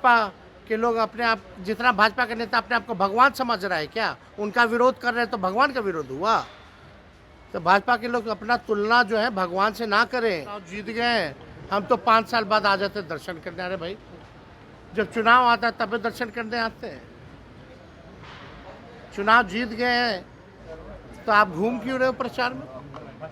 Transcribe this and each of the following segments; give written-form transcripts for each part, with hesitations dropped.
भाजपा के लोग अपने आप, जितना भाजपा के नेता अपने आप को भगवान समझ रहा है क्या, उनका विरोध कर रहे हैं तो भगवान का विरोध हुआ। तो भाजपा के लोग अपना तुलना जो है भगवान से ना करें। जीत गए, हम तो 5 साल बाद आ जाते दर्शन करने। अरे भाई, जब चुनाव आता है तब दर्शन करने आते हैं। चुनाव जीत गए हैं तो आप घूम क्यों रहे हो प्रचार में?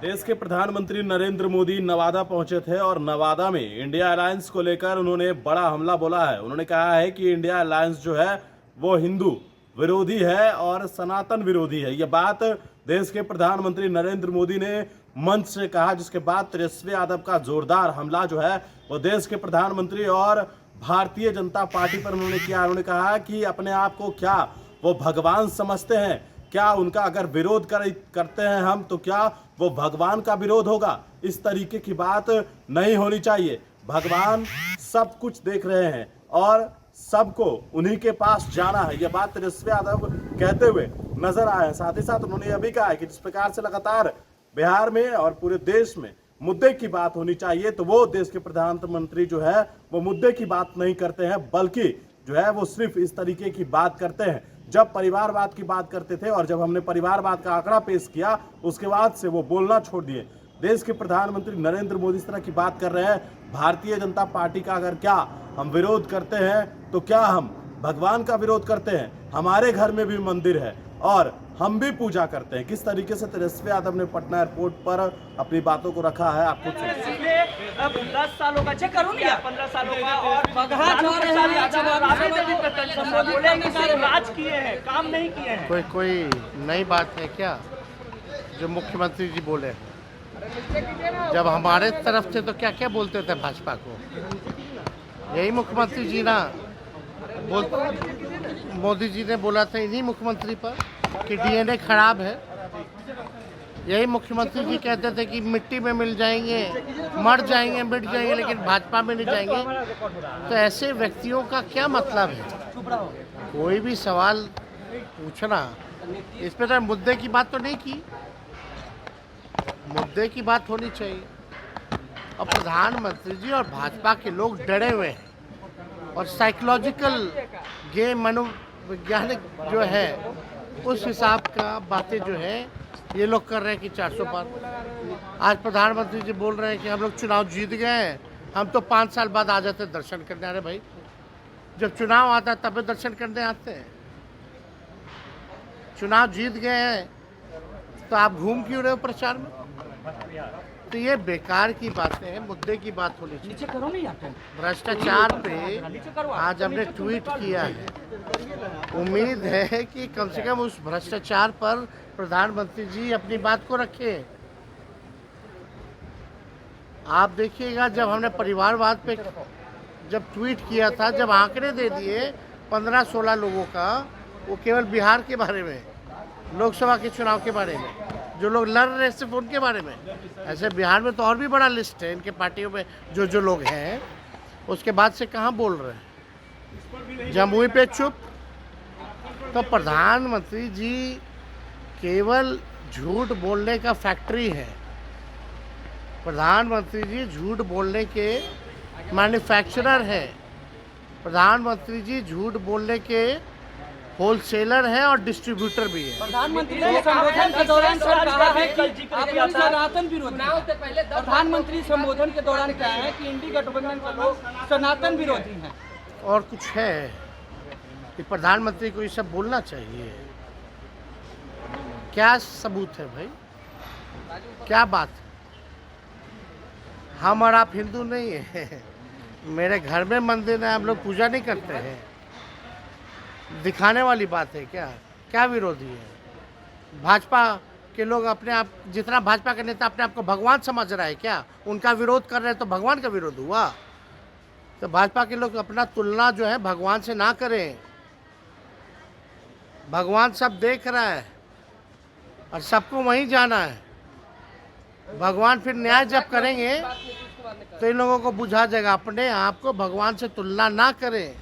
देश के प्रधानमंत्री नरेंद्र मोदी नवादा पहुंचे थे और नवादा में इंडिया अलायंस को लेकर उन्होंने बड़ा हमला बोला है। उन्होंने कहा है कि इंडिया अलायंस जो है वो हिंदू विरोधी है और सनातन विरोधी है। यह बात देश के प्रधानमंत्री नरेंद्र मोदी ने मंच से कहा, जिसके बाद तेजस्वी यादव का जोरदार हमला जो है वो देश के प्रधानमंत्री और भारतीय जनता पार्टी पर उन्होंने किया। उन्होंने कहा कि अपने आप को क्या वो भगवान समझते हैं, क्या उनका अगर विरोध करते हैं हम तो क्या वो भगवान का विरोध होगा? इस तरीके की बात नहीं होनी चाहिए। भगवान सब कुछ देख रहे हैं और सबको उन्हीं के पास जाना है। यह बात तेजस्वी यादव कहते हुए नजर आए हैं। साथ ही साथ उन्होंने यह भी कहा है कि जिस प्रकार से लगातार बिहार में और पूरे देश में मुद्दे की बात होनी चाहिए, तो वो देश के प्रधानमंत्री जो है वो मुद्दे की बात नहीं करते हैं, बल्कि जो है वो सिर्फ इस तरीके की बात करते हैं। जब परिवारवाद की बात करते थे और जब हमने परिवारवाद का आंकड़ा पेश किया, उसके बाद से वो बोलना छोड़ दिए। देश के प्रधानमंत्री नरेंद्र मोदी इस तरह की बात कर रहे हैं। भारतीय जनता पार्टी का अगर क्या हम विरोध करते हैं तो क्या हम भगवान का विरोध करते हैं? हमारे घर में भी मंदिर है और हम भी पूजा करते हैं। किस तरीके से तेजस्वी यादव ने पटना एयरपोर्ट पर अपनी बातों को रखा है, आप खुद पिछले अब 10 सालों का चेक करूँ या 15 सालों का, और राज किए हैं, काम नहीं किए हैं। कोई नई बात है क्या जो मुख्यमंत्री जी बोले? जब हमारे तरफ थे तो क्या क्या बोलते थे भाजपा को? यही मुख्यमंत्री जी ना मोदी जी ने बोला था इन्हीं मुख्यमंत्री पर कि डीएनए खराब है। यही मुख्यमंत्री जी कहते थे कि मिट्टी में मिल जाएंगे, मर जाएंगे, मिट जाएंगे, लेकिन भाजपा में नहीं जाएंगे। तो ऐसे व्यक्तियों का क्या मतलब है? कोई भी सवाल पूछना, इस पर तो मुद्दे की बात तो नहीं की। मुद्दे की बात होनी चाहिए। और प्रधानमंत्री जी और भाजपा के लोग डरे हुए हैं और साइकोलॉजिकल गेम, मनोवैज्ञानिक जो है उस हिसाब का बातें जो है ये लोग कर रहे हैं कि 400 पार। आज प्रधानमंत्री जी बोल रहे हैं कि हम लोग चुनाव जीत गए हैं, हम तो 5 साल बाद आ जाते दर्शन करने। अरे भाई, जब चुनाव आता है तब दर्शन करने आते हैं। चुनाव जीत गए हैं तो आप घूम क्यों रहे हो प्रचार में? तो ये बेकार की बातें हैं, मुद्दे की बात होनी चाहिए। भ्रष्टाचार पे आज हमने ट्वीट किया है। उम्मीद है कि कम से कम उस भ्रष्टाचार पर प्रधानमंत्री जी अपनी बात को रखें। आप देखिएगा, जब हमने परिवारवाद पे जब ट्वीट किया था, जब आंकड़े दे दिए 15-16 लोगों का, वो केवल बिहार के बारे में, लोकसभा के चुनाव के बारे में, जो लोग लड़ रहे सिर्फ उनके बारे में। ऐसे बिहार में तो और भी बड़ा लिस्ट है इनके पार्टियों में जो लोग हैं। उसके बाद से कहाँ बोल रहे हैं? जमुई पे चुप। तो प्रधानमंत्री जी केवल झूठ बोलने का फैक्ट्री है। प्रधानमंत्री जी झूठ बोलने के मैन्युफैक्चरर है। प्रधानमंत्री जी झूठ बोलने के होलसेलर है और डिस्ट्रीब्यूटर भी है। प्रधानमंत्री ने संबोधन के दौरान सर कहा है कि आप सनातन विरोधी। प्रधानमंत्री संबोधन के दौरान कहा है कि इंडी गठबंधन के लोग सनातन विरोधी हैं। और कुछ है कि प्रधानमंत्री को ये सब बोलना चाहिए? क्या सबूत है भाई? क्या बात है? हम और आप हिंदू नहीं है। मेरे घर में मंदिर है, हम लोग पूजा नहीं करते हैं। दिखाने वाली बात है क्या? क्या विरोधी है? भाजपा के लोग अपने आप, जितना भाजपा के नेता अपने आप को भगवान समझ रहा है क्या, उनका विरोध कर रहे हैं तो भगवान का विरोध हुआ। तो भाजपा के लोग अपना तुलना जो है भगवान से ना करें। भगवान सब देख रहा है और सबको वहीं जाना है। भगवान फिर न्याय जब करेंगे तो इन लोगों को बुझा जाएगा। अपने आप को भगवान से तुलना ना करें।